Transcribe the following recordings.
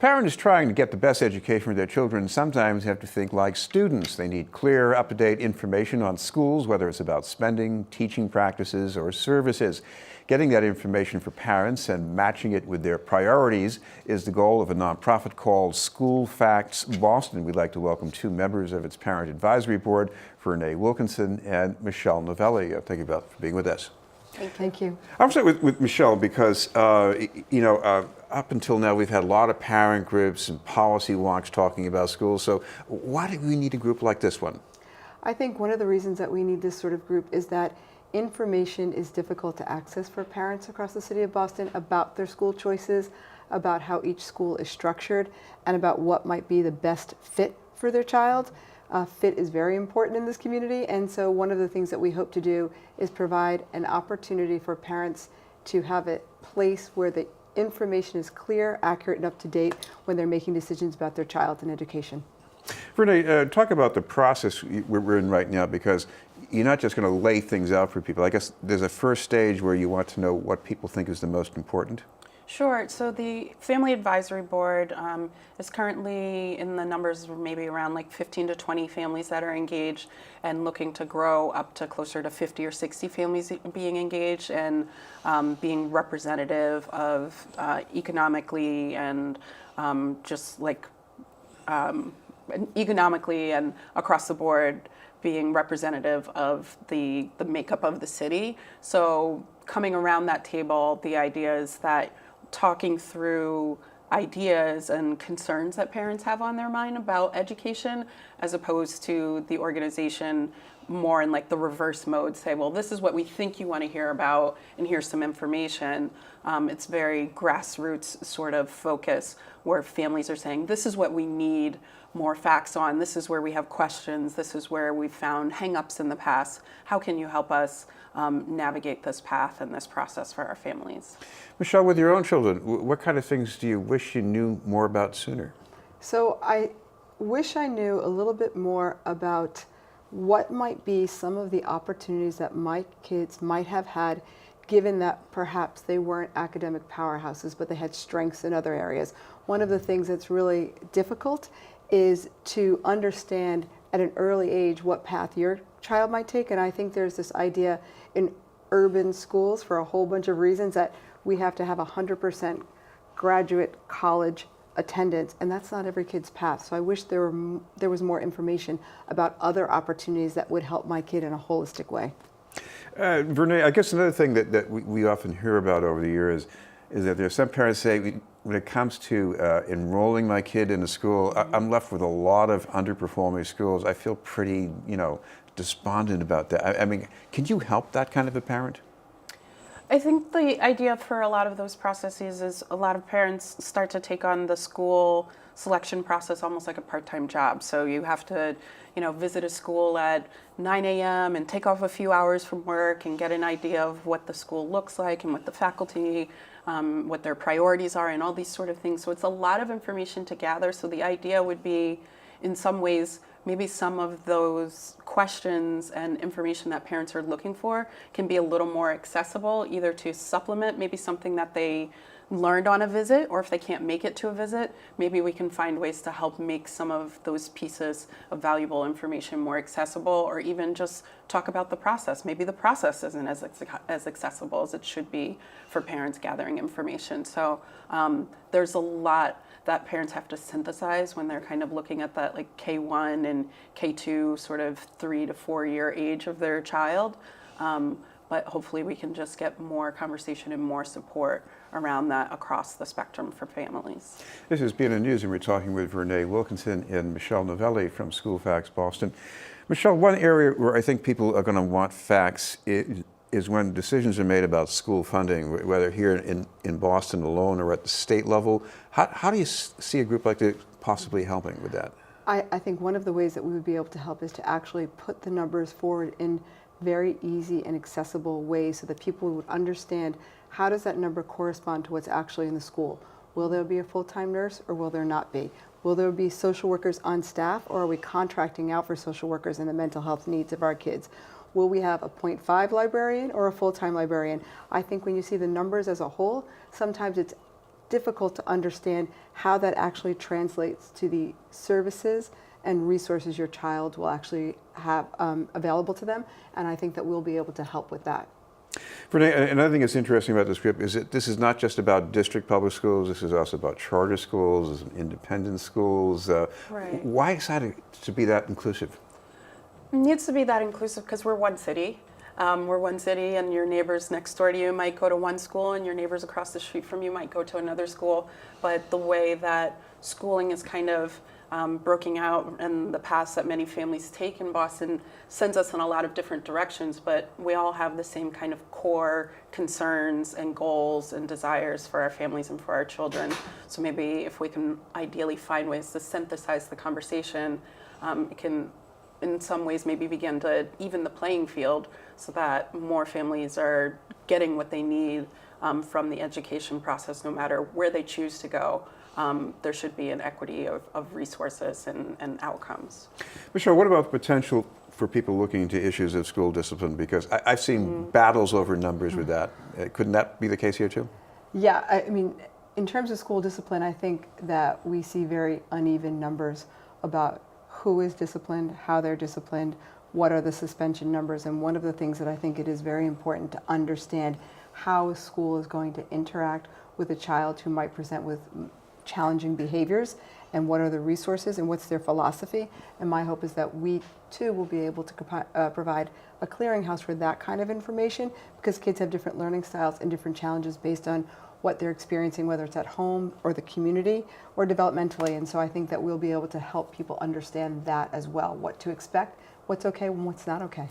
Parents trying to get the best education for their children sometimes have to think like students. They need clear, up-to-date information on schools, whether it's about spending, teaching practices, or services. Getting that information for parents and matching it with their priorities is the goal of a nonprofit called SchoolFacts Boston. We'd like to welcome two members of its parent advisory board, Vernee Wilkinson and Michelle Novelle. Thank you both for being with us. Thank you. I'll start with Michelle because, up until now we've had a lot of parent groups and policy walks talking about schools. So why do we need a group like this one? I think one of the reasons that we need this sort of group is that information is difficult to access for parents across the city of Boston about their school choices, about how each school is structured, and about what might be the best fit for their child. Fit is very important in this community, and so one of the things that we hope to do is provide an opportunity for parents to have a place where the information is clear, accurate, and up to date when they're making decisions about their child and education. Vernee, talk about the process we're in right now, because you're not just going to lay things out for people. I guess there's a first stage where you want to know what people think is the most important. Sure. So the Family Advisory Board is currently in the numbers maybe around like 15 to 20 families that are engaged, and looking to grow up to closer to 50 or 60 families being engaged and being representative of economically and economically and across the board being representative of the makeup of the city. So coming around that table, the idea is that talking through ideas and concerns that parents have on their mind about education, as opposed to the organization more in like the reverse mode, say, well, this is what we think you want to hear about, and here's some information. It's very grassroots sort of focus, where families are saying, this is what we need more facts on, this is where we have questions, this is where we've found hang-ups in the past. How can you help us navigate this path and this process for our families? Michelle, with your own children, what kind of things do you wish you knew more about sooner? So I wish I knew a little bit more about what might be some of the opportunities that my kids might have had, given that perhaps they weren't academic powerhouses, but they had strengths in other areas. One of the things that's really difficult is to understand at an early age what path your child might take. And I think there's this idea in urban schools, for a whole bunch of reasons, that we have to have 100% graduate college attendance, and that's not every kid's path. So I wish there was more information about other opportunities that would help my kid in a holistic way. Vernee, I guess another thing that we often hear about over the years is that there's some parents say, when it comes to enrolling my kid in a school, I'm left with a lot of underperforming schools. I feel pretty, despondent about that. I mean, can you help that kind of a parent? I think the idea for a lot of those processes is a lot of parents start to take on the school selection process almost like a part-time job. So you have to, visit a school at 9 a.m. and take off a few hours from work and get an idea of what the school looks like and what the faculty, what their priorities are, and all these sort of things. So it's a lot of information to gather. So the idea would be, in some ways, maybe some of those questions and information that parents are looking for can be a little more accessible, either to supplement maybe something that they learned on a visit, or if they can't make it to a visit, maybe we can find ways to help make some of those pieces of valuable information more accessible, or even just talk about the process. Maybe the process isn't as accessible as it should be for parents gathering information. So there's a lot that parents have to synthesize when they're kind of looking at that like K1 and K2 sort of 3 to 4 year age of their child. But hopefully we can just get more conversation and more support around that across the spectrum for families. This is BNN News, and we're talking with Vernee Wilkinson and Michelle Novelle from SchoolFacts Boston. Michelle, one area where I think people are going to want facts is when decisions are made about school funding, whether here in Boston alone or at the state level. How do you see a group like this possibly helping with that? I think one of the ways that we would be able to help is to actually put the numbers forward in very easy and accessible ways so that people would understand, how does that number correspond to what's actually in the school? Will there be a full-time nurse, or will there not be? Will there be social workers on staff, or are we contracting out for social workers and the mental health needs of our kids? Will we have a 0.5 librarian or a full-time librarian? I think when you see the numbers as a whole, sometimes it's difficult to understand how that actually translates to the services and resources your child will actually have available to them. And I think that we'll be able to help with that. Vernee, another thing that's interesting about this script is that this is not just about district public schools, this is also about charter schools, independent schools. Right. Why excited to be that inclusive? It needs to be that inclusive because we're one city. We're one city, and your neighbors next door to you might go to one school, and your neighbors across the street from you might go to another school. But the way that schooling is kind of broken out in the paths that many families take in Boston sends us in a lot of different directions, but we all have the same kind of core concerns and goals and desires for our families and for our children. So maybe if we can ideally find ways to synthesize the conversation, it can in some ways maybe begin to even the playing field so that more families are getting what they need from the education process, no matter where they choose to go. There should be an equity of resources and outcomes. Michelle, what about the potential for people looking into issues of school discipline? Because I've seen battles over numbers with that. Couldn't that be the case here too? Yeah, I mean, in terms of school discipline, I think that we see very uneven numbers about who is disciplined, how they're disciplined, what are the suspension numbers. And one of the things that I think it is very important to understand how a school is going to interact with a child who might present with challenging behaviors, and what are the resources and what's their philosophy. And my hope is that we too will be able to provide a clearinghouse for that kind of information, because kids have different learning styles and different challenges based on what they're experiencing, whether it's at home or the community or developmentally. And so I think that we'll be able to help people understand that as well, what to expect, what's okay and what's not okay.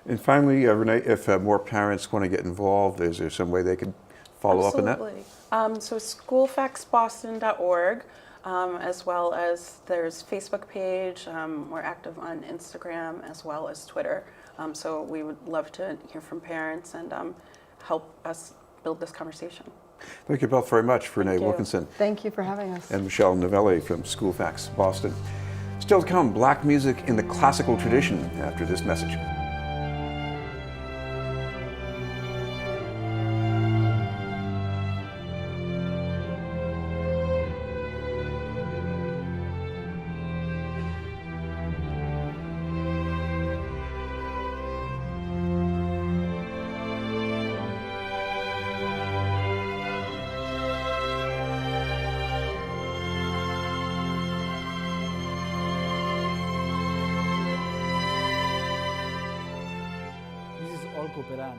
And finally, Vernee, if more parents want to get involved, is there some way they could follow up on that? So SchoolFactsBoston.org, as well as there's Facebook page. We're active on Instagram as well as Twitter. So we would love to hear from parents and help us build this conversation. Thank you both very much, Vernee you. Wilkinson Thank you for having us. and Michelle Novelle from SchoolFacts Boston. Still to come, black music in the classical tradition after this message. This is all cooperano.